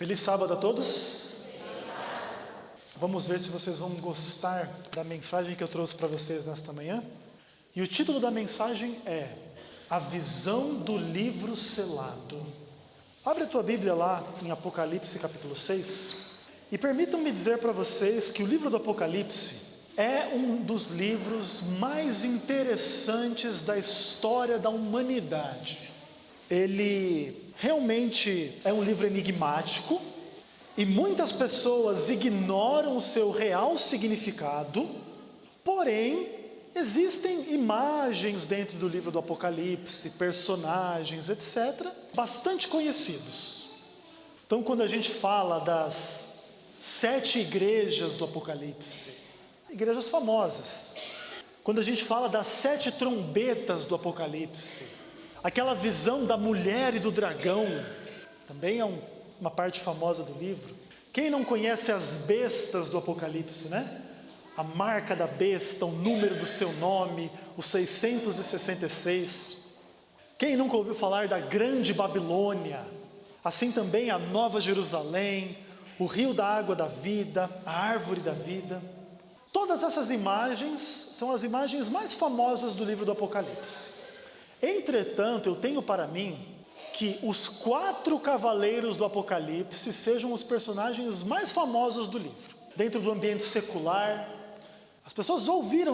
Feliz sábado a todos. Vamos ver se vocês vão gostar da mensagem que eu trouxe para vocês nesta manhã. E o título da mensagem é A Visão do Livro Selado. Abre a tua Bíblia lá em Apocalipse capítulo 6 e permitam-me dizer para vocês que o livro do Apocalipse é um dos livros mais interessantes da história da humanidade. Ele realmente é um livro enigmático e muitas pessoas ignoram o seu real significado, porém existem imagens dentro do livro do Apocalipse, personagens, etc., bastante conhecidos. Então, quando a gente fala das 7 igrejas do Apocalipse, igrejas famosas, quando a gente fala das 7 trombetas do Apocalipse, aquela visão da mulher e do dragão, também é uma parte famosa do livro. Quem não conhece as bestas do Apocalipse, né? A marca da besta, o número do seu nome, o 666. Quem nunca ouviu falar da grande Babilônia? Assim também a Nova Jerusalém, o rio da água da vida, a árvore da vida. Todas essas imagens são as imagens mais famosas do livro do Apocalipse. Entretanto, eu tenho para mim que os 4 cavaleiros do Apocalipse sejam os personagens mais famosos do livro. Dentro do ambiente secular, as pessoas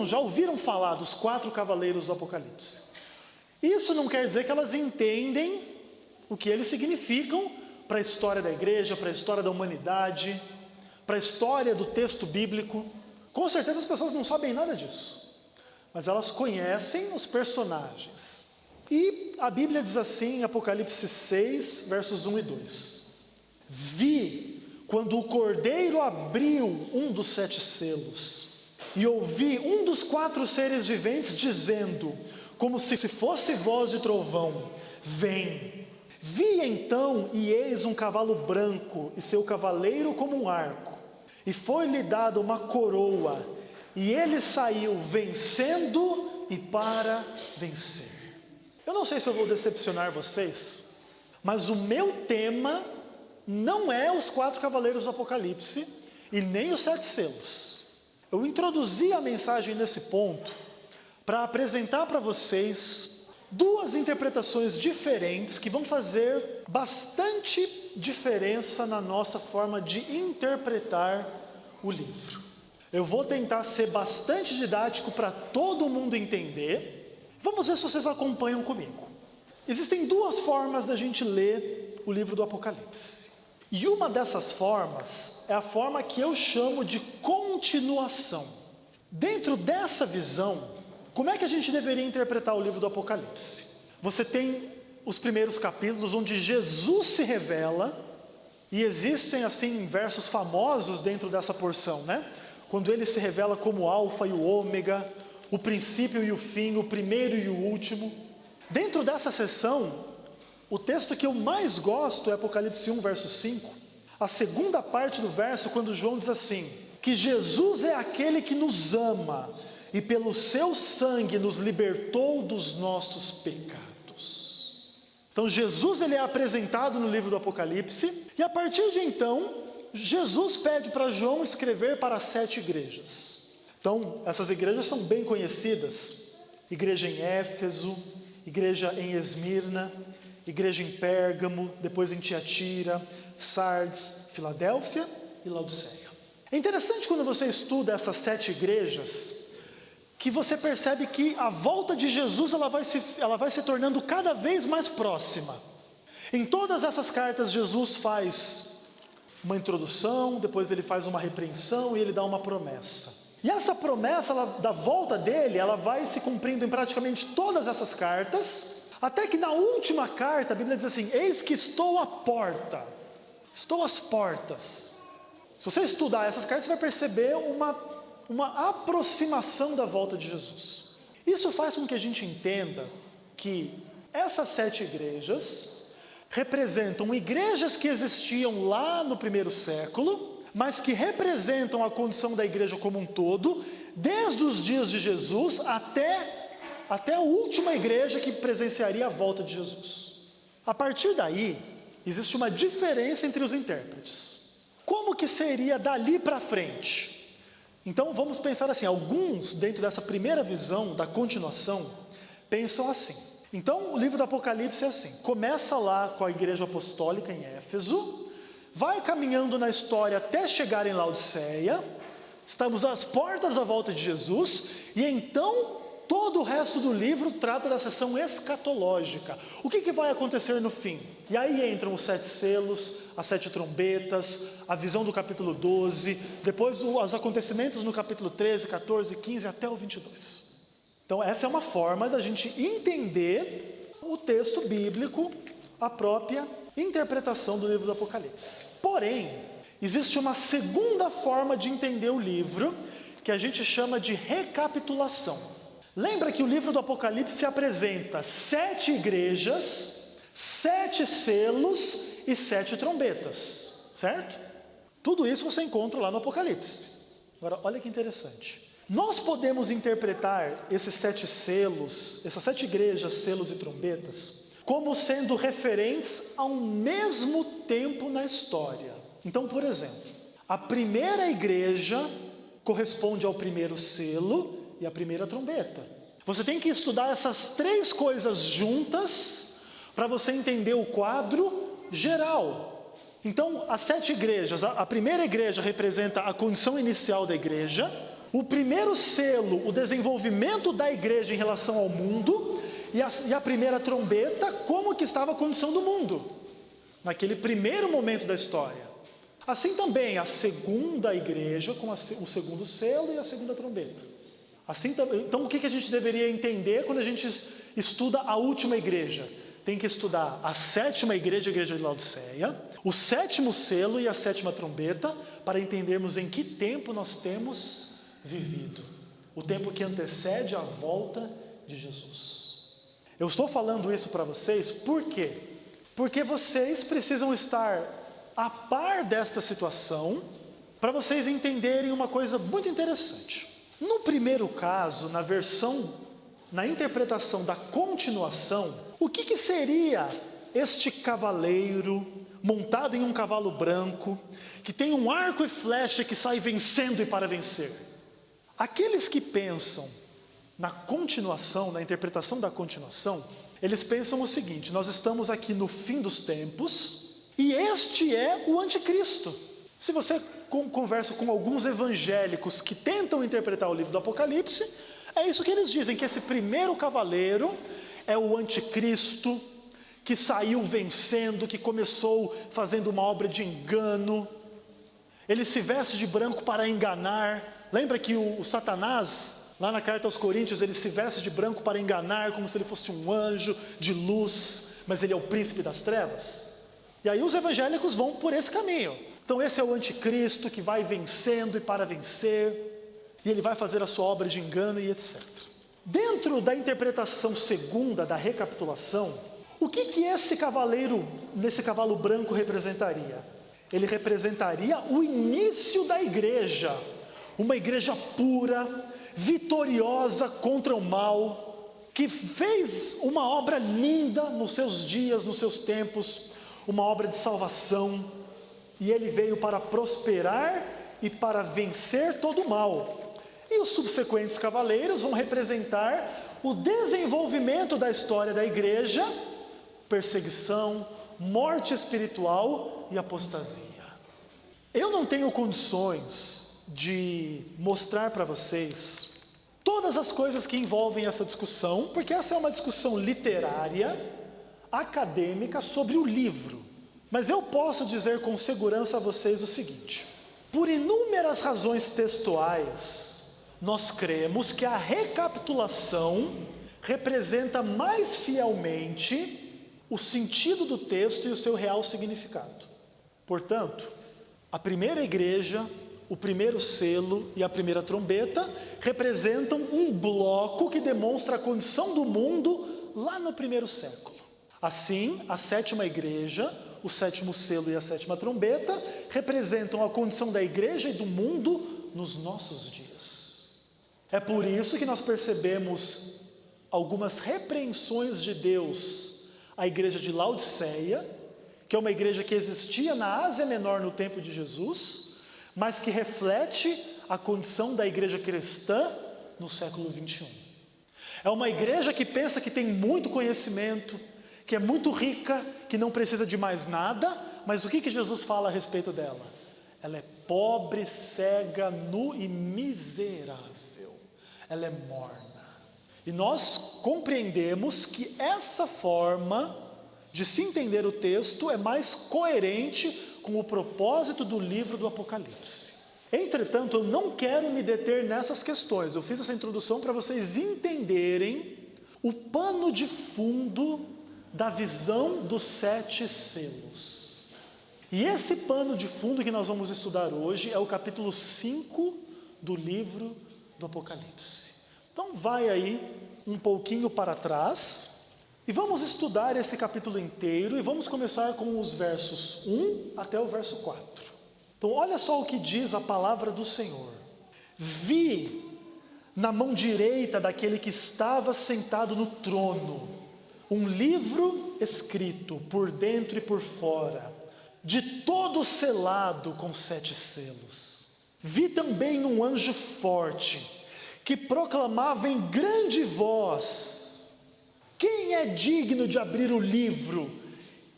já ouviram falar dos 4 cavaleiros do Apocalipse. Isso não quer dizer que elas entendem o que eles significam para a história da igreja, para a história da humanidade, para a história do texto bíblico. Com certeza as pessoas não sabem nada disso, mas elas conhecem os personagens. E a Bíblia diz assim em Apocalipse 6, versos 1 e 2. Vi quando o Cordeiro abriu um dos 7 selos, e ouvi um dos 4 seres viventes dizendo, como se fosse voz de trovão, vem. Vi então, e eis um cavalo branco, e seu cavaleiro como um arco, e foi-lhe dada uma coroa, e ele saiu vencendo e para vencer. Eu não sei se eu vou decepcionar vocês, mas o meu tema não é os 4 cavaleiros do Apocalipse e nem os 7 selos. Eu introduzi a mensagem nesse ponto para apresentar para vocês 2 interpretações diferentes que vão fazer bastante diferença na nossa forma de interpretar o livro. Eu vou tentar ser bastante didático para todo mundo entender. Vamos ver se vocês acompanham comigo. Existem 2 formas da gente ler o livro do Apocalipse. E uma dessas formas é a forma que eu chamo de continuação. Dentro dessa visão, como é que a gente deveria interpretar o livro do Apocalipse? Você tem os primeiros capítulos onde Jesus se revela, e existem assim versos famosos dentro dessa porção, né? Quando ele se revela como o Alfa e o Ômega, o princípio e o fim, o primeiro e o último. Dentro dessa seção, o texto que eu mais gosto é Apocalipse 1, verso 5. A segunda parte do verso, quando João diz assim, que Jesus é aquele que nos ama e pelo seu sangue nos libertou dos nossos pecados. Então Jesus ele é apresentado no livro do Apocalipse, e a partir de então, Jesus pede para João escrever para 7 igrejas. Então, essas igrejas são bem conhecidas. Igreja em Éfeso, igreja em Esmirna, igreja em Pérgamo, depois em Tiatira, Sardes, Filadélfia e Laodiceia. É interessante quando você estuda essas 7 igrejas, que você percebe que a volta de Jesus ela vai se tornando cada vez mais próxima. Em todas essas cartas Jesus faz uma introdução, depois ele faz uma repreensão e ele dá uma promessa. E essa promessa da volta dele, ela vai se cumprindo em praticamente todas essas cartas, até que na última carta a Bíblia diz assim, eis que estou à porta, estou às portas. Se você estudar essas cartas, você vai perceber uma aproximação da volta de Jesus. Isso faz com que a gente entenda que essas 7 igrejas representam igrejas que existiam lá no primeiro século, mas que representam a condição da igreja como um todo, desde os dias de Jesus até a última igreja que presenciaria a volta de Jesus. A partir daí, existe uma diferença entre os intérpretes. Como que seria dali para frente? Então vamos pensar assim, alguns dentro dessa primeira visão da continuação, pensam assim. Então o livro do Apocalipse é assim, começa lá com a igreja apostólica em Éfeso, vai caminhando na história até chegar em Laodiceia, estamos às portas da volta de Jesus, e então todo o resto do livro trata da seção escatológica. O que vai acontecer no fim? E aí entram os 7 selos, as 7 trombetas, a visão do capítulo 12, depois os acontecimentos no capítulo 13, 14, 15 até o 22. Então essa é uma forma da gente entender o texto bíblico, a própria interpretação do livro do Apocalipse. Porém, existe uma segunda forma de entender o livro, que a gente chama de recapitulação. Lembra que o livro do Apocalipse apresenta 7 igrejas, 7 selos e 7 trombetas, certo? Tudo isso você encontra lá no Apocalipse. Agora, olha que interessante. Nós podemos interpretar esses 7 selos, essas 7 igrejas, selos e trombetas, como sendo referentes a um mesmo tempo na história. Então, por exemplo, a primeira igreja corresponde ao primeiro selo e a primeira trombeta. Você tem que estudar essas 3 coisas juntas para você entender o quadro geral. Então, as 7 igrejas, a primeira igreja representa a condição inicial da igreja, o primeiro selo, o desenvolvimento da igreja em relação ao mundo, e a primeira trombeta, como que estava a condição do mundo, naquele primeiro momento da história. Assim também a segunda igreja, com o segundo selo e a segunda trombeta. Assim, então o que a gente deveria entender quando a gente estuda a última igreja? Tem que estudar a 7ª igreja, a igreja de Laodiceia, o 7º selo e a 7ª trombeta, para entendermos em que tempo nós temos vivido. O tempo que antecede a volta de Jesus. Eu estou falando isso para vocês, por quê? Porque vocês precisam estar a par desta situação, para vocês entenderem uma coisa muito interessante. No primeiro caso, na interpretação da continuação, o que seria este cavaleiro montado em um cavalo branco, que tem um arco e flecha que sai vencendo e para vencer? Aqueles que pensam na continuação, na interpretação da continuação, eles pensam o seguinte: nós estamos aqui no fim dos tempos, e este é o anticristo. Se você conversa com alguns evangélicos que tentam interpretar o livro do Apocalipse, é isso que eles dizem, que esse primeiro cavaleiro é o anticristo, que saiu vencendo, que começou fazendo uma obra de engano. Ele se veste de branco para enganar. Lembra que o Satanás, lá na carta aos Coríntios, ele se veste de branco para enganar, como se ele fosse um anjo de luz, mas ele é o príncipe das trevas. E aí os evangélicos vão por esse caminho. Então esse é o anticristo que vai vencendo e para vencer, e ele vai fazer a sua obra de engano e etc. Dentro da interpretação segunda, da recapitulação, o que esse cavaleiro, nesse cavalo branco, representaria? Ele representaria o início da igreja, uma igreja pura, vitoriosa contra o mal, que fez uma obra linda nos seus dias, nos seus tempos, uma obra de salvação, e ele veio para prosperar e para vencer todo o mal. E os subsequentes cavaleiros vão representar o desenvolvimento da história da igreja, perseguição, morte espiritual e apostasia. Eu não tenho condições de mostrar para vocês todas as coisas que envolvem essa discussão, porque essa é uma discussão literária, acadêmica, sobre o livro. Mas eu posso dizer com segurança a vocês o seguinte: por inúmeras razões textuais, nós cremos que a recapitulação representa mais fielmente o sentido do texto e o seu real significado. Portanto, a primeira igreja, o primeiro selo e a primeira trombeta representam um bloco que demonstra a condição do mundo lá no primeiro século. Assim, a 7ª igreja, o 7º selo e a 7ª trombeta representam a condição da igreja e do mundo nos nossos dias. É por isso que nós percebemos algumas repreensões de Deus à igreja de Laodiceia, que é uma igreja que existia na Ásia Menor no tempo de Jesus, mas que reflete a condição da igreja cristã no século 21. É uma igreja que pensa que tem muito conhecimento, que é muito rica, que não precisa de mais nada, mas o que Jesus fala a respeito dela? Ela é pobre, cega, nu e miserável. Ela é morna. E nós compreendemos que essa forma de se entender o texto é mais coerente com o propósito do livro do Apocalipse. Entretanto, eu não quero me deter nessas questões. Eu fiz essa introdução para vocês entenderem o pano de fundo da visão dos 7 selos. E esse pano de fundo que nós vamos estudar hoje é o capítulo 5 do livro do Apocalipse. Então vai aí um pouquinho para trás e vamos estudar esse capítulo inteiro e vamos começar com os versos 1 até o verso 4. Então olha só o que diz a palavra do Senhor. Vi na mão direita daquele que estava sentado no trono um livro escrito por dentro e por fora, de todo selado com 7 selos. Vi também um anjo forte que proclamava em grande voz: quem é digno de abrir o livro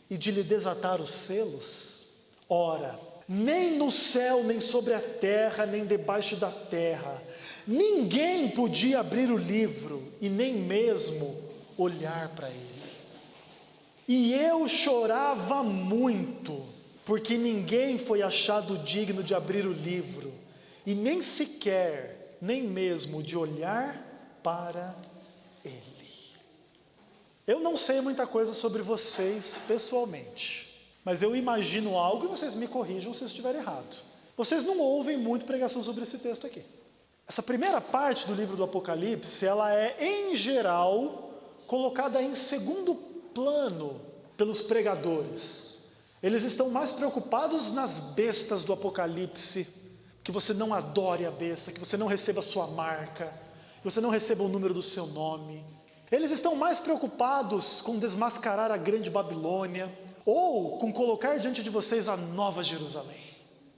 e de lhe desatar os selos? Ora, nem no céu, nem sobre a terra, nem debaixo da terra, ninguém podia abrir o livro e nem mesmo olhar para ele. E eu chorava muito, porque ninguém foi achado digno de abrir o livro e nem sequer, nem mesmo de olhar para ele. Eu não sei muita coisa sobre vocês pessoalmente, mas eu imagino algo e vocês me corrijam se eu estiver errado. Vocês não ouvem muito pregação sobre esse texto aqui. Essa primeira parte do livro do Apocalipse, ela é, em geral, colocada em segundo plano pelos pregadores. Eles estão mais preocupados nas bestas do Apocalipse, que você não adore a besta, que você não receba a sua marca, que você não receba o número do seu nome. Eles estão mais preocupados com desmascarar a grande Babilônia, ou com colocar diante de vocês a nova Jerusalém.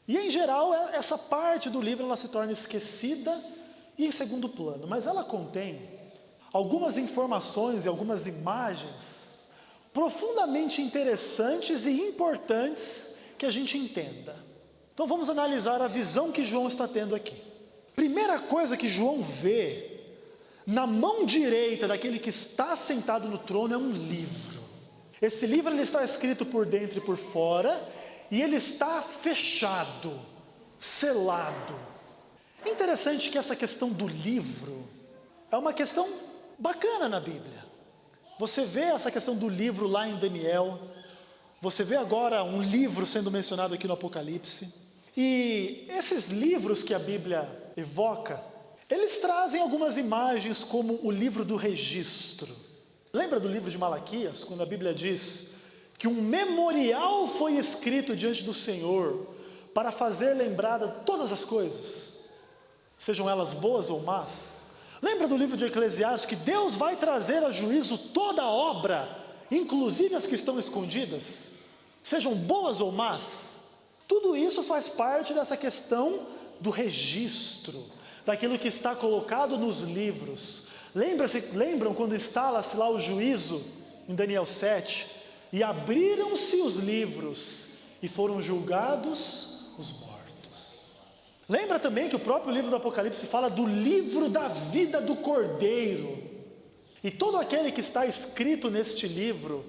E em geral, essa parte do livro ela se torna esquecida e em segundo plano, mas ela contém algumas informações e algumas imagens profundamente interessantes e importantes que a gente entenda. Então vamos analisar a visão que João está tendo aqui. Primeira coisa que João vê na mão direita daquele que está sentado no trono é um livro. Esse livro ele está escrito por dentro e por fora e ele está fechado, selado. Interessante que essa questão do livro é uma questão bacana na Bíblia. Você vê essa questão do livro lá em Daniel, você vê agora um livro sendo mencionado aqui no Apocalipse, e esses livros que a Bíblia evoca, eles trazem algumas imagens como o livro do registro. Lembra do livro de Malaquias, quando a Bíblia diz que um memorial foi escrito diante do Senhor para fazer lembrada todas as coisas, sejam elas boas ou más? Lembra do livro de Eclesiastes que Deus vai trazer a juízo toda a obra, inclusive as que estão escondidas, sejam boas ou más? Tudo isso faz parte dessa questão do registro, daquilo que está colocado nos livros. Lembram quando instala-se lá o juízo em Daniel 7? E abriram-se os livros e foram julgados os mortos. Lembra também que o próprio livro do Apocalipse fala do livro da vida do Cordeiro. E todo aquele que está escrito neste livro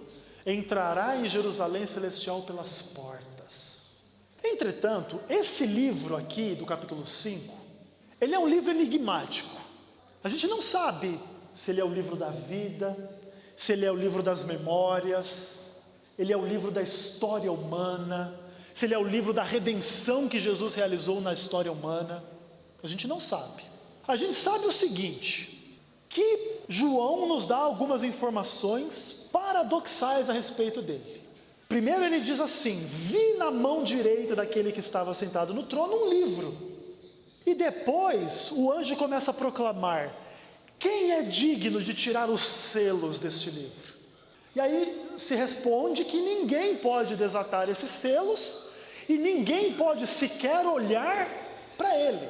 entrará em Jerusalém celestial pelas portas. Entretanto, esse livro aqui do capítulo 5, ele é um livro enigmático. A gente não sabe se ele é o livro da vida, se ele é o livro das memórias, ele é o livro da história humana, se ele é o livro da redenção que Jesus realizou na história humana. A gente não sabe. A gente sabe o seguinte, que João nos dá algumas informações paradoxais a respeito dele. Primeiro ele diz assim: vi na mão direita daquele que estava sentado no trono um livro. E depois o anjo começa a proclamar: quem é digno de tirar os selos deste livro? E aí se responde que ninguém pode desatar esses selos e ninguém pode sequer olhar para ele.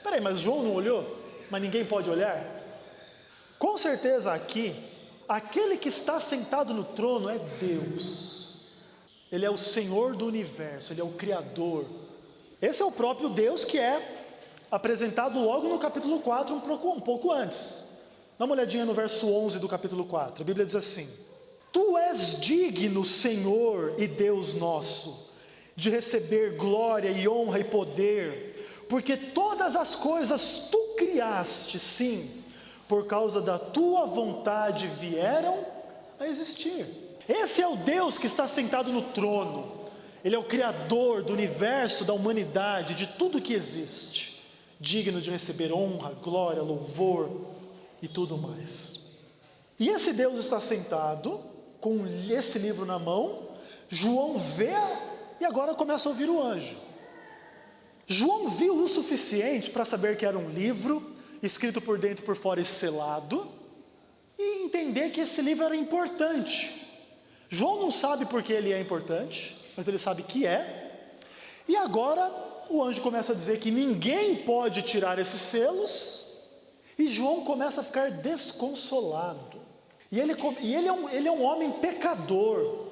Peraí, mas João não olhou? Mas ninguém pode olhar? Com certeza aqui, aquele que está sentado no trono é Deus. Ele é o Senhor do universo, Ele é o Criador. Esse é o próprio Deus que é apresentado logo no capítulo 4, um pouco antes. Dá uma olhadinha no verso 11 do capítulo 4. A Bíblia diz assim: Tu és digno, Senhor e Deus nosso, de receber glória e honra e poder, porque todas as coisas Tu criaste, sim, por causa da Tua vontade vieram a existir. Esse é o Deus que está sentado no trono. Ele é o Criador do universo, da humanidade, de tudo que existe, digno de receber honra, glória, louvor e tudo mais. E esse Deus está sentado com esse livro na mão. João vê e agora começa a ouvir o anjo. João viu o suficiente para saber que era um livro escrito por dentro e por fora e selado, e entender que esse livro era importante. João não sabe porque ele é importante, mas ele sabe que é. E agora o anjo começa a dizer que ninguém pode tirar esses selos, e João começa a ficar desconsolado. E ele é um homem pecador.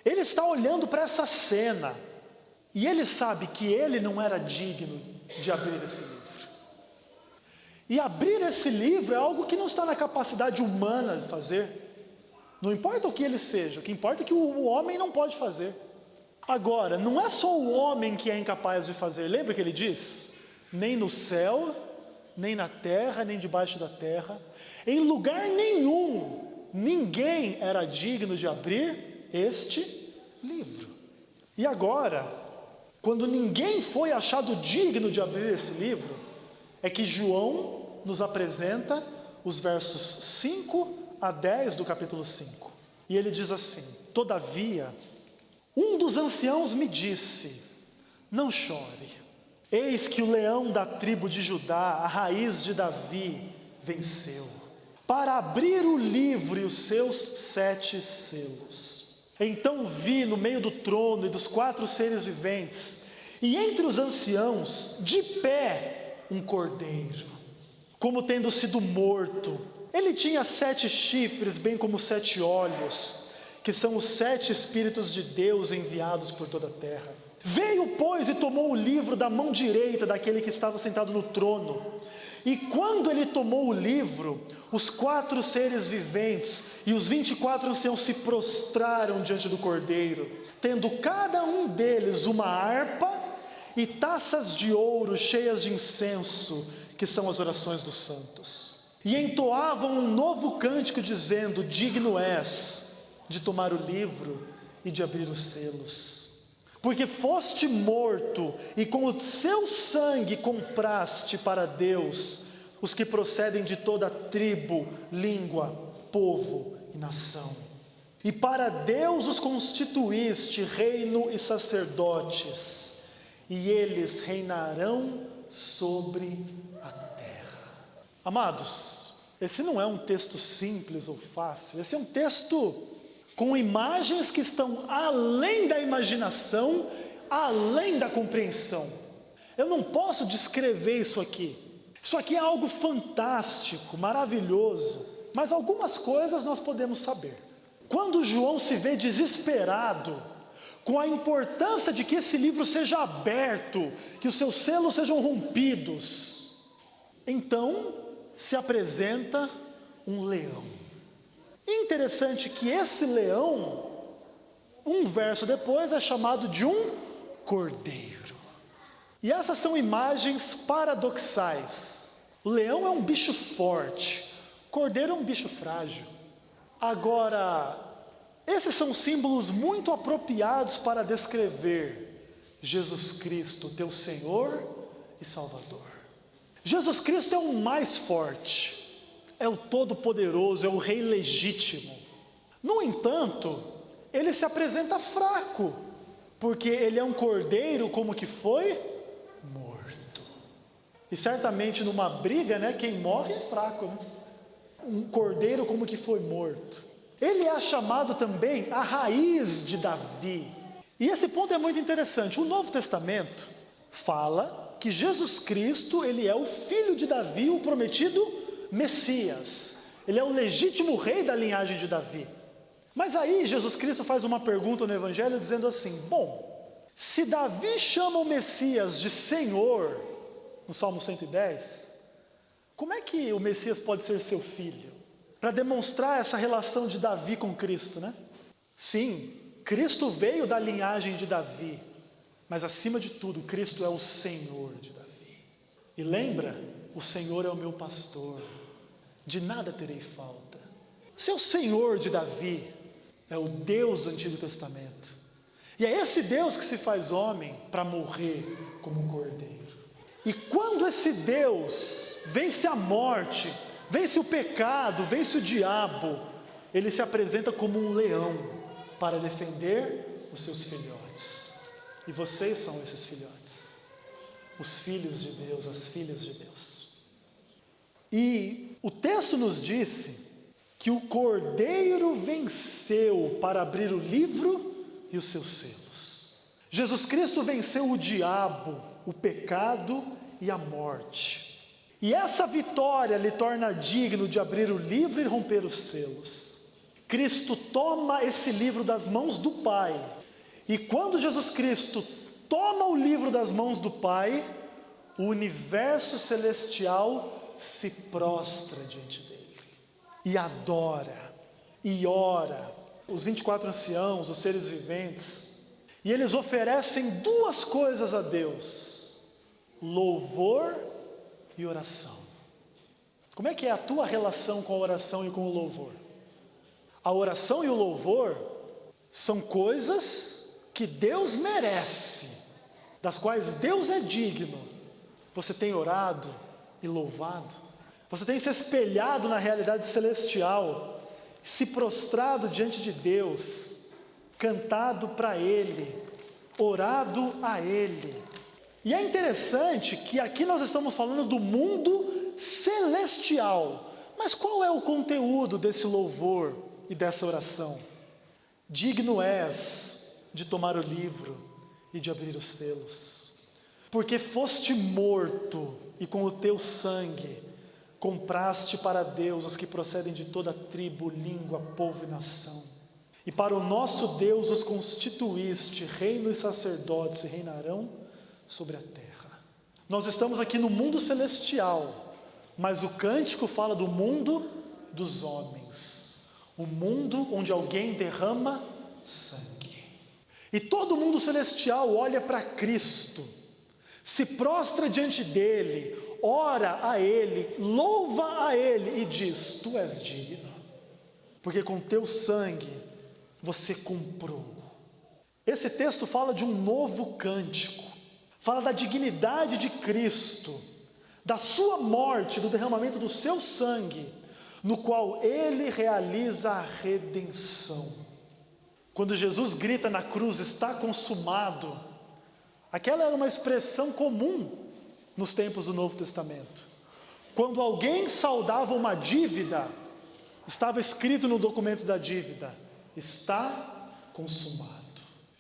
Ele está olhando para essa cena, e ele sabe que ele não era digno de abrir esse livro. E abrir esse livro é algo que não está na capacidade humana de fazer. Não importa o que ele seja, o que importa é que o homem não pode fazer. Agora, não é só o homem que é incapaz de fazer. Lembra que ele diz? Nem no céu, nem na terra, nem debaixo da terra, em lugar nenhum, ninguém era digno de abrir este livro. E agora, quando ninguém foi achado digno de abrir esse livro, é que João nos apresenta os versos 5 a 10 do capítulo 5. E ele diz assim: Todavia, um dos anciãos me disse: Não chore, eis que o leão da tribo de Judá, a raiz de Davi, venceu, para abrir o livro e os seus 7 selos. Então vi no meio do trono e dos 4 seres viventes, e entre os anciãos, de pé, um cordeiro, como tendo sido morto. Ele tinha 7 chifres, bem como 7 olhos, que são os 7 Espíritos de Deus enviados por toda a terra. Veio, pois, e tomou o livro da mão direita daquele que estava sentado no trono. E quando ele tomou o livro, os 4 seres viventes e os 24 anciãos se prostraram diante do cordeiro, tendo cada um deles uma harpa e taças de ouro cheias de incenso, que são as orações dos santos. E entoavam um novo cântico, dizendo: Digno és de tomar o livro e de abrir os selos, porque foste morto, e com o seu sangue compraste para Deus os que procedem de toda tribo, língua, povo e nação. E para Deus os constituíste reino e sacerdotes, e eles reinarão sobre a terra. Amados, esse não é um texto simples ou fácil. Esse é um texto com imagens que estão além da imaginação, além da compreensão. Eu não posso descrever isso aqui. Isso aqui é algo fantástico, maravilhoso, mas algumas coisas nós podemos saber. Quando João se vê desesperado com a importância de que esse livro seja aberto, que os seus selos sejam rompidos, então se apresenta um leão. Interessante que esse leão, um verso depois, é chamado de um cordeiro. E essas são imagens paradoxais. O leão é um bicho forte, o cordeiro é um bicho frágil. Agora, esses são símbolos muito apropriados para descrever Jesus Cristo, teu Senhor e Salvador. Jesus Cristo é o mais forte, é o todo-poderoso, é o rei legítimo. No entanto, ele se apresenta fraco, porque ele é um cordeiro como que foi morto. E certamente numa briga, quem morre é fraco, Um cordeiro como que foi morto. Ele é chamado também a raiz de Davi. E esse ponto é muito interessante. O Novo Testamento fala que Jesus Cristo, ele é o filho de Davi, o prometido Messias. Ele é o legítimo rei da linhagem de Davi. Mas aí Jesus Cristo faz uma pergunta no Evangelho dizendo assim: bom, se Davi chama o Messias de Senhor, no Salmo 110, como é que o Messias pode ser seu filho? Para demonstrar essa relação de Davi com Cristo, né? Sim, Cristo veio da linhagem de Davi, mas acima de tudo, Cristo é o Senhor de Davi. E lembra, o Senhor é o meu pastor, de nada terei falta. Se é o Senhor de Davi, é o Deus do Antigo Testamento. E é esse Deus que se faz homem para morrer como um cordeiro. E quando esse Deus vence a morte, vence o pecado, vence o diabo, ele se apresenta como um leão para defender os seus filhotes. E vocês são esses filhotes, os filhos de Deus, as filhas de Deus. E o texto nos disse que o cordeiro venceu para abrir o livro e os seus selos. Jesus Cristo venceu o diabo, o pecado e a morte. E essa vitória lhe torna digno de abrir o livro e romper os selos. Cristo toma esse livro das mãos do Pai. E quando Jesus Cristo toma o livro das mãos do Pai, o universo celestial se prostra diante dele. E adora, e ora. Os 24 anciãos, os seres viventes, e eles oferecem duas coisas a Deus: louvor e oração. Como é que é a tua relação com a oração e com o louvor? A oração e o louvor são coisas que Deus merece, das quais Deus é digno. Você tem orado e louvado? Você tem se espelhado na realidade celestial, se prostrado diante de Deus, cantado para Ele, orado a Ele. E é interessante que aqui nós estamos falando do mundo celestial. Mas qual é o conteúdo desse louvor e dessa oração? Digno és de tomar o livro e de abrir os selos, porque foste morto e com o teu sangue compraste para Deus os que procedem de toda tribo, língua, povo e nação. E para o nosso Deus os constituíste reino e sacerdotes, e reinarão sobre a terra. Nós estamos aqui no mundo celestial, mas o cântico fala do mundo dos homens, o mundo onde alguém derrama sangue. E todo mundo celestial olha para Cristo, se prostra diante dele, ora a Ele, louva a Ele e diz: tu és digno, porque com teu sangue você comprou. Esse texto fala de um novo cântico, fala da dignidade de Cristo, da sua morte, do derramamento do seu sangue, no qual Ele realiza a redenção. Quando Jesus grita na cruz: está consumado, aquela era uma expressão comum nos tempos do Novo Testamento. Quando alguém saldava uma dívida, estava escrito no documento da dívida: está consumado.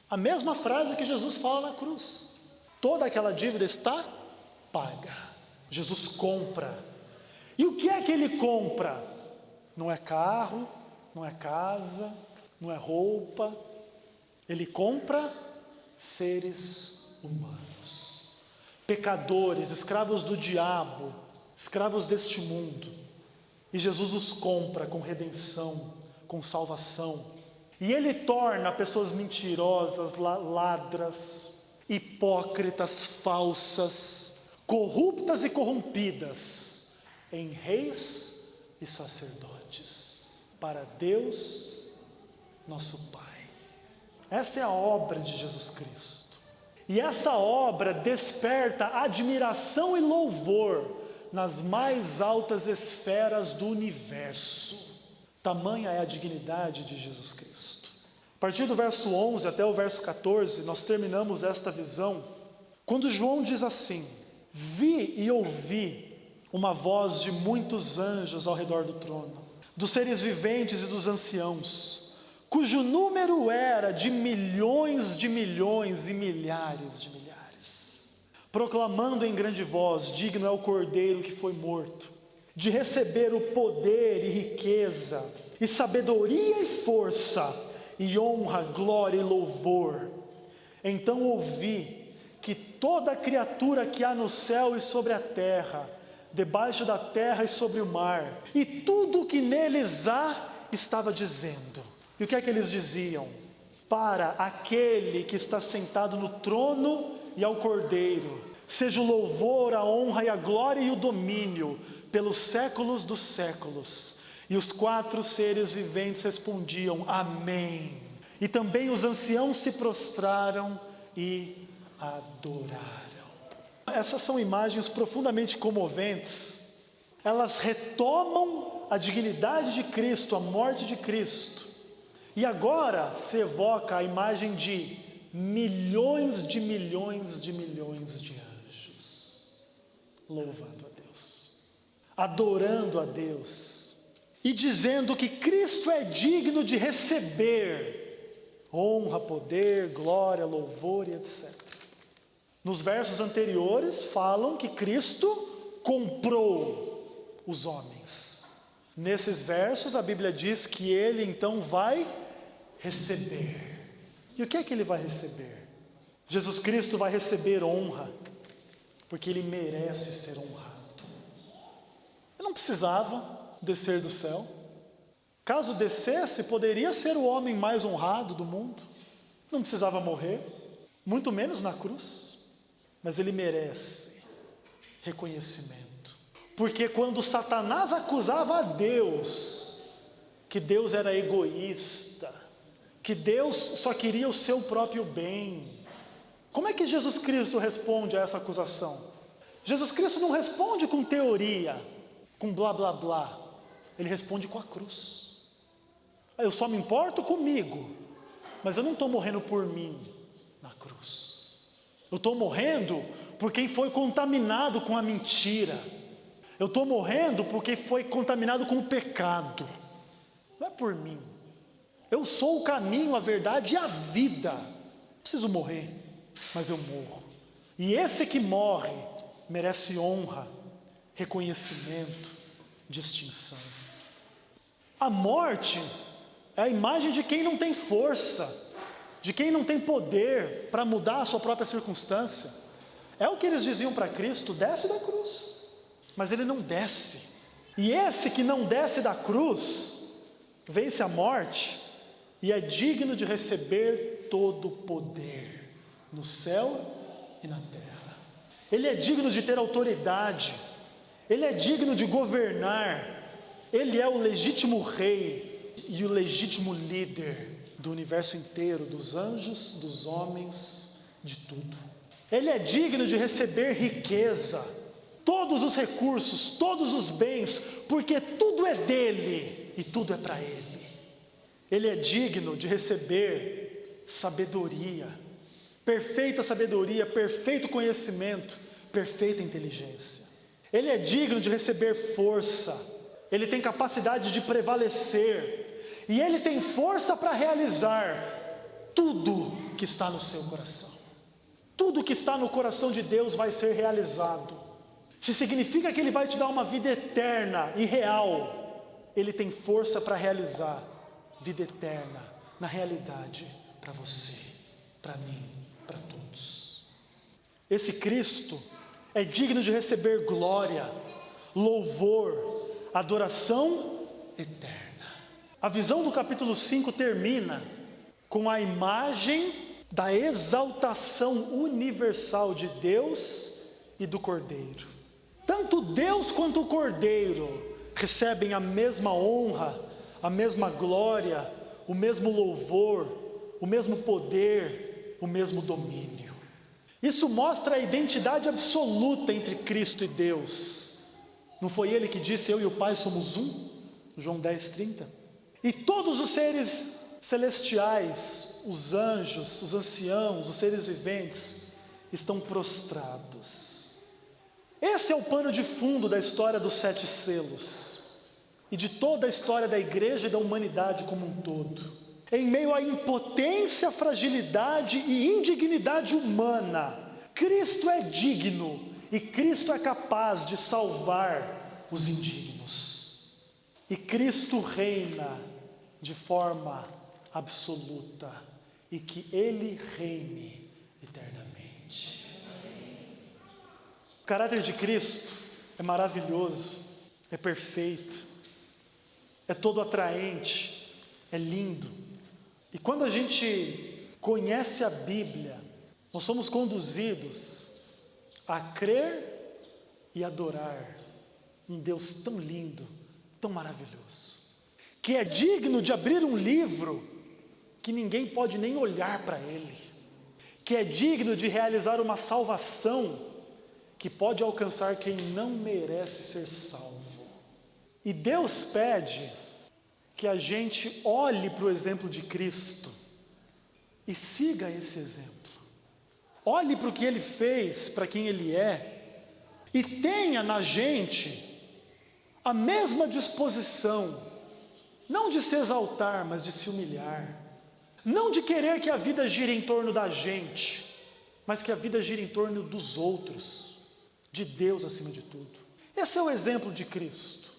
A mesma frase que Jesus fala na cruz: toda aquela dívida está paga. Jesus compra. E o que é que Ele compra? Não é carro, não é casa, não é roupa. Ele compra seres humanos, pecadores, escravos do diabo, escravos deste mundo. E Jesus os compra com redenção, com salvação. E Ele torna pessoas mentirosas, ladras, hipócritas, falsas, corruptas e corrompidas, em reis e sacerdotes, para Deus, nosso Pai. Essa é a obra de Jesus Cristo. E essa obra desperta admiração e louvor nas mais altas esferas do universo. Tamanha é a dignidade de Jesus Cristo. A partir do verso 11 até o verso 14, nós terminamos esta visão, quando João diz assim: vi e ouvi uma voz de muitos anjos ao redor do trono, dos seres viventes e dos anciãos, cujo número era de milhões e milhares de milhares, proclamando em grande voz: digno é o Cordeiro que foi morto, de receber o poder e riqueza, e sabedoria e força, e honra, glória e louvor. Então ouvi que toda criatura que há no céu e sobre a terra, debaixo da terra e sobre o mar, e tudo o que neles há, estava dizendo. E o que é que eles diziam? Para aquele que está sentado no trono e ao Cordeiro, seja o louvor, a honra e a glória e o domínio, pelos séculos dos séculos. E os 4 seres viventes respondiam: amém. E também os anciãos se prostraram e adoraram. Essas são imagens profundamente comoventes. Elas retomam a dignidade de Cristo, a morte de Cristo. E agora se evoca a imagem de milhões de milhões de milhões de anjos, louvando a Deus, adorando a Deus, e dizendo que Cristo é digno de receber honra, poder, glória, louvor e etc. Nos versos anteriores falam que Cristo comprou os homens. Nesses versos a Bíblia diz que Ele então vai receber. E o que é que Ele vai receber? Jesus Cristo vai receber honra, porque Ele merece ser honrado. Ele não precisava descer do céu. Caso descesse, poderia ser o homem mais honrado do mundo. Não precisava morrer, muito menos na cruz. Mas Ele merece reconhecimento. Porque quando Satanás acusava a Deus, que Deus era egoísta, que Deus só queria o seu próprio bem, como é que Jesus Cristo responde a essa acusação? Jesus Cristo não responde com teoria, com blá blá blá. Ele responde com a cruz. Eu só me importo comigo, mas eu não estou morrendo por mim na cruz. Eu estou morrendo por quem foi contaminado com a mentira. Eu estou morrendo porque foi contaminado com o pecado. Não é por mim. Eu sou o caminho, a verdade e a vida. Não preciso morrer, mas eu morro. E esse que morre merece honra, reconhecimento, distinção. A morte é a imagem de quem não tem força, de quem não tem poder para mudar a sua própria circunstância. É o que eles diziam para Cristo: desce da cruz. Mas Ele não desce. E esse que não desce da cruz, vence a morte e é digno de receber todo o poder no céu e na terra. Ele é digno de ter autoridade. Ele é digno de governar. Ele é o legítimo rei e o legítimo líder do universo inteiro, dos anjos, dos homens, de tudo. Ele é digno de receber riqueza, todos os recursos, todos os bens, porque tudo é dele e tudo é para ele. Ele é digno de receber sabedoria, perfeito conhecimento, perfeita inteligência. Ele é digno de receber força, ele tem capacidade de prevalecer, e ele tem força para realizar tudo que está no seu coração. Tudo que está no coração de Deus vai ser realizado. Se significa que Ele vai te dar uma vida eterna e real, Ele tem força para realizar vida eterna na realidade para você, para mim, para todos. Esse Cristo é digno de receber glória, louvor, adoração eterna. A visão do capítulo 5 termina com a imagem da exaltação universal de Deus e do Cordeiro. Tanto Deus quanto o Cordeiro recebem a mesma honra, a mesma glória, o mesmo louvor, o mesmo poder, o mesmo domínio. Isso mostra a identidade absoluta entre Cristo e Deus. Não foi Ele que disse: eu e o Pai somos um? João 10:30. E todos os seres celestiais, os anjos, os anciãos, os seres viventes, estão prostrados. Esse é o pano de fundo da história dos 7 selos. e de toda a história da igreja e da humanidade como um todo. Em meio à impotência, fragilidade e indignidade humana, Cristo é digno e Cristo é capaz de salvar os indignos. E Cristo reina de forma absoluta e que Ele reine eternamente. O caráter de Cristo é maravilhoso, é perfeito, é todo atraente, é lindo. E quando a gente conhece a Bíblia, nós somos conduzidos a crer e adorar um Deus tão lindo, tão maravilhoso, que é digno de abrir um livro que ninguém pode nem olhar para ele, que é digno de realizar uma salvação que pode alcançar quem não merece ser salvo. E Deus pede que a gente olhe para o exemplo de Cristo e siga esse exemplo. Olhe para o que Ele fez, para quem Ele é, e tenha na gente a mesma disposição, não de se exaltar, mas de se humilhar, não de querer que a vida gire em torno da gente, mas que a vida gire em torno dos outros, de Deus acima de tudo. Esse é o exemplo de Cristo.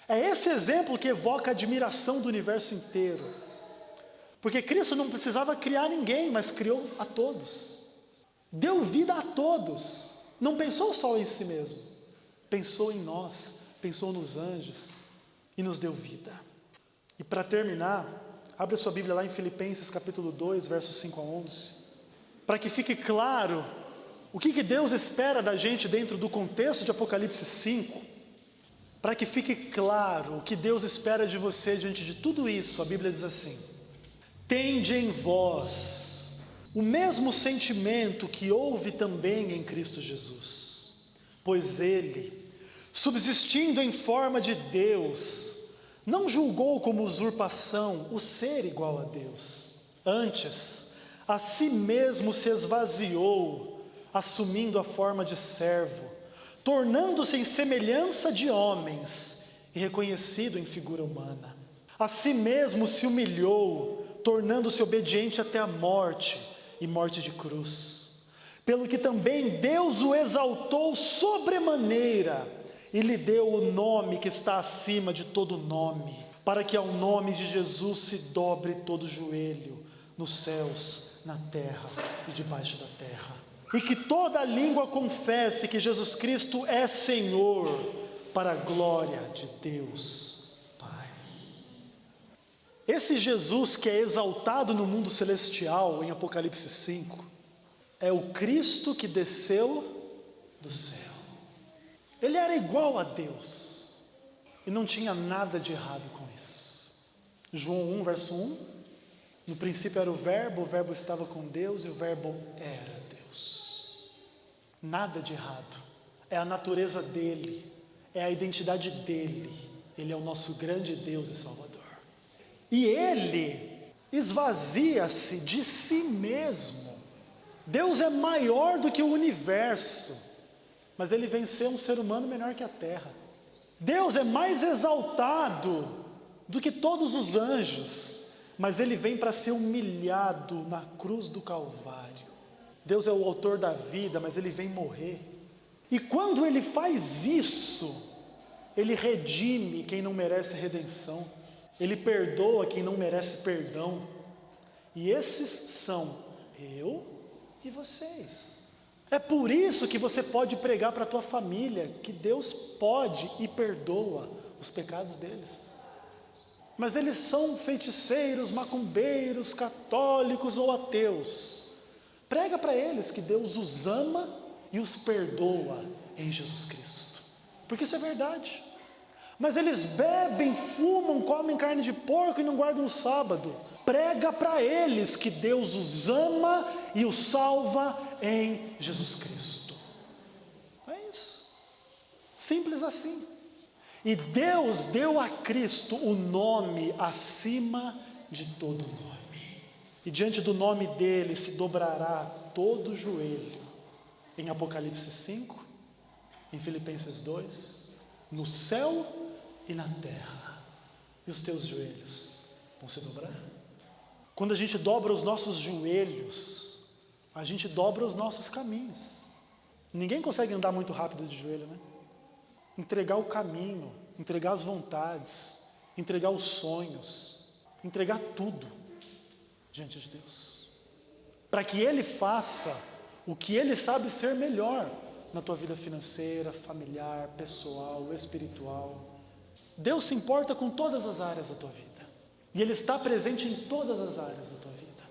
É esse exemplo que evoca a admiração do universo inteiro. Porque Cristo não precisava criar ninguém, mas criou a todos. Deu vida a todos. Não pensou só em si mesmo. Pensou em nós, pensou nos anjos e nos deu vida. E para terminar, abre a sua Bíblia lá em Filipenses capítulo 2, versos 5 a 11. Para que fique claro o que Deus espera da gente dentro do contexto de Apocalipse 5. Para que fique claro o que Deus espera de você diante de tudo isso, a Bíblia diz assim: tende em vós o mesmo sentimento que houve também em Cristo Jesus, pois Ele, subsistindo em forma de Deus, não julgou como usurpação o ser igual a Deus. Antes, a si mesmo se esvaziou, assumindo a forma de servo, tornando-se em semelhança de homens e reconhecido em figura humana. A si mesmo se humilhou, tornando-se obediente até a morte e morte de cruz. Pelo que também Deus o exaltou sobremaneira e lhe deu o nome que está acima de todo nome, para que ao nome de Jesus se dobre todo joelho, nos céus, na terra e debaixo da terra. E que toda língua confesse que Jesus Cristo é Senhor, para a glória de Deus Pai. Esse Jesus que é exaltado no mundo celestial, em Apocalipse 5, é o Cristo que desceu do céu. Ele era igual a Deus, e não tinha nada de errado com isso. João 1, verso 1, no princípio era o verbo estava com Deus, e o verbo era Deus. Nada de errado, é a natureza dele, é a identidade dele. Ele é o nosso grande Deus e Salvador. E ele esvazia-se de si mesmo. Deus é maior do que o universo, mas ele vem ser um ser humano menor que a terra. Deus é mais exaltado do que todos os anjos, mas ele vem para ser humilhado na cruz do Calvário. Deus é o autor da vida, mas ele vem morrer. E quando ele faz isso, ele redime quem não merece redenção. Ele perdoa quem não merece perdão. E esses são eu e vocês. É por isso que você pode pregar para a tua família que Deus pode e perdoa os pecados deles. Mas eles são feiticeiros, macumbeiros, católicos ou ateus. Prega para eles que Deus os ama e os perdoa em Jesus Cristo, porque isso é verdade. Mas eles bebem, fumam, comem carne de porco e não guardam o sábado. Prega para eles que Deus os ama e os salva em Jesus Cristo. É isso, simples assim. E Deus deu a Cristo o nome acima de todo nome. E diante do nome dele se dobrará todo o joelho, em Apocalipse 5, em Filipenses 2, no céu e na terra. E os teus joelhos vão se dobrar? Quando a gente dobra os nossos joelhos, a gente dobra os nossos caminhos. Ninguém consegue andar muito rápido de joelho, né? Entregar o caminho, entregar as vontades, entregar os sonhos, entregar tudo diante de Deus, para que Ele faça o que Ele sabe ser melhor na tua vida financeira, familiar, pessoal, espiritual. Deus se importa com todas as áreas da tua vida, e Ele está presente em todas as áreas da tua vida,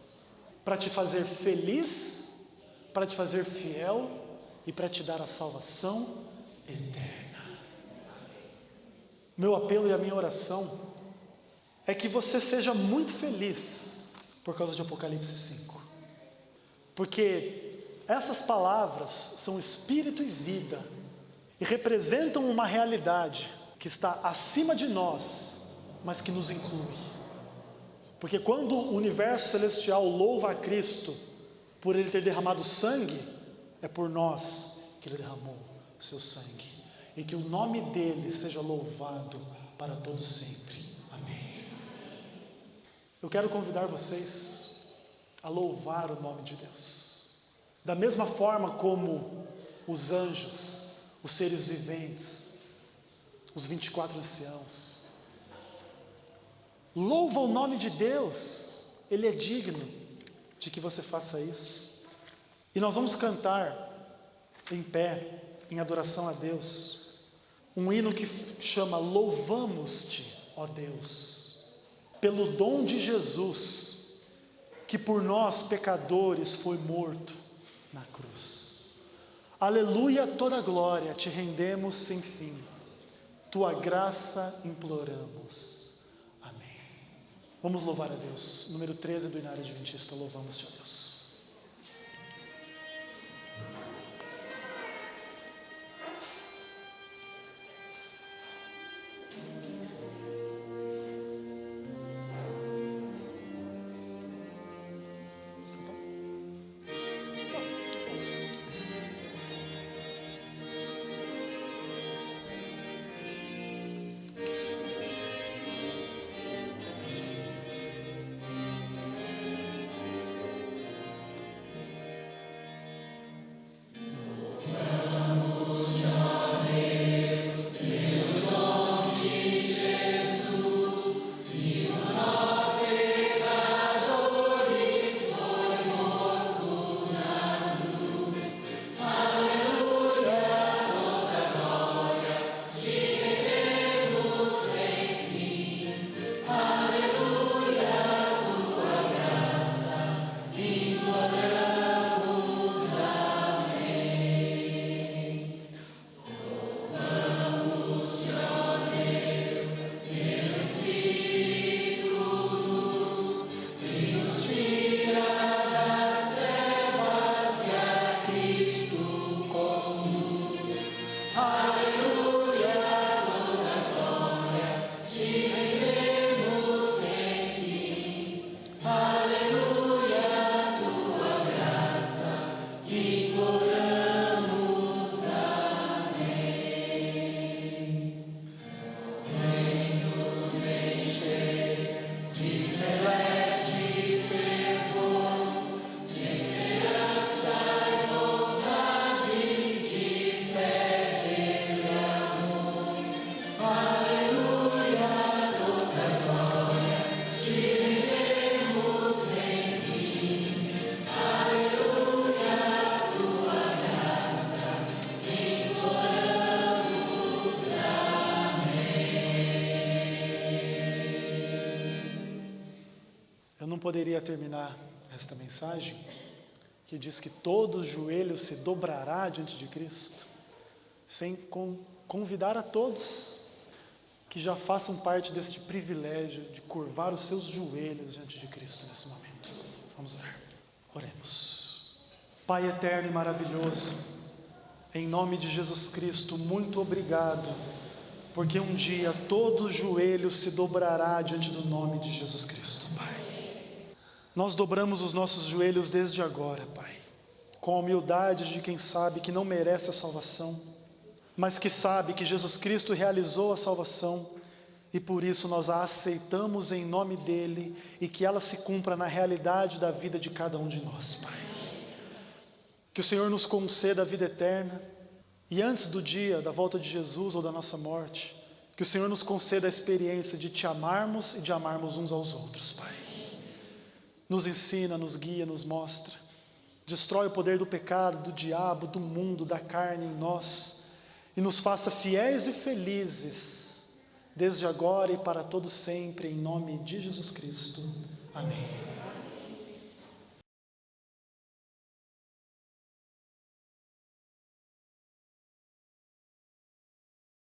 para te fazer feliz, para te fazer fiel e para te dar a salvação eterna. Meu apelo e a minha oração é que você seja muito feliz por causa de Apocalipse 5. Porque essas palavras são espírito e vida e representam uma realidade que está acima de nós, mas que nos inclui. Porque quando o universo celestial louva a Cristo por Ele ter derramado sangue, é por nós que Ele derramou o seu sangue. E que o nome dEle seja louvado para todos sempre. Amém. Eu quero convidar vocês a louvar o nome de Deus. Da mesma forma como os anjos, os seres viventes, os 24 anciãos, louva o nome de Deus. Ele é digno de que você faça isso. E nós vamos cantar em pé, em adoração a Deus, um hino que chama Louvamos-te, ó Deus, pelo dom de Jesus, que por nós pecadores foi morto na cruz. Aleluia, toda glória te rendemos sem fim, tua graça imploramos. Amém. Vamos louvar a Deus. Número 13 do Inário Adventista, louvamos-te, ó Deus. Poderia terminar esta mensagem, que diz que todo joelho se dobrará diante de Cristo, sem convidar a todos que já façam parte deste privilégio de curvar os seus joelhos diante de Cristo nesse momento. Vamos orar. Oremos. Pai eterno e maravilhoso, em nome de Jesus Cristo, muito obrigado, porque um dia todo joelho se dobrará diante do nome de Jesus Cristo, Pai. Nós dobramos os nossos joelhos desde agora, Pai, com a humildade de quem sabe que não merece a salvação, mas que sabe que Jesus Cristo realizou a salvação e por isso nós a aceitamos em nome dele e que ela se cumpra na realidade da vida de cada um de nós, Pai. Que o Senhor nos conceda a vida eterna e antes do dia da volta de Jesus ou da nossa morte, que o Senhor nos conceda a experiência de te amarmos e de amarmos uns aos outros, Pai. Nos ensina, nos guia, nos mostra. Destrói o poder do pecado, do diabo, do mundo, da carne em nós e nos faça fiéis e felizes, desde agora e para todo sempre, em nome de Jesus Cristo. Amém.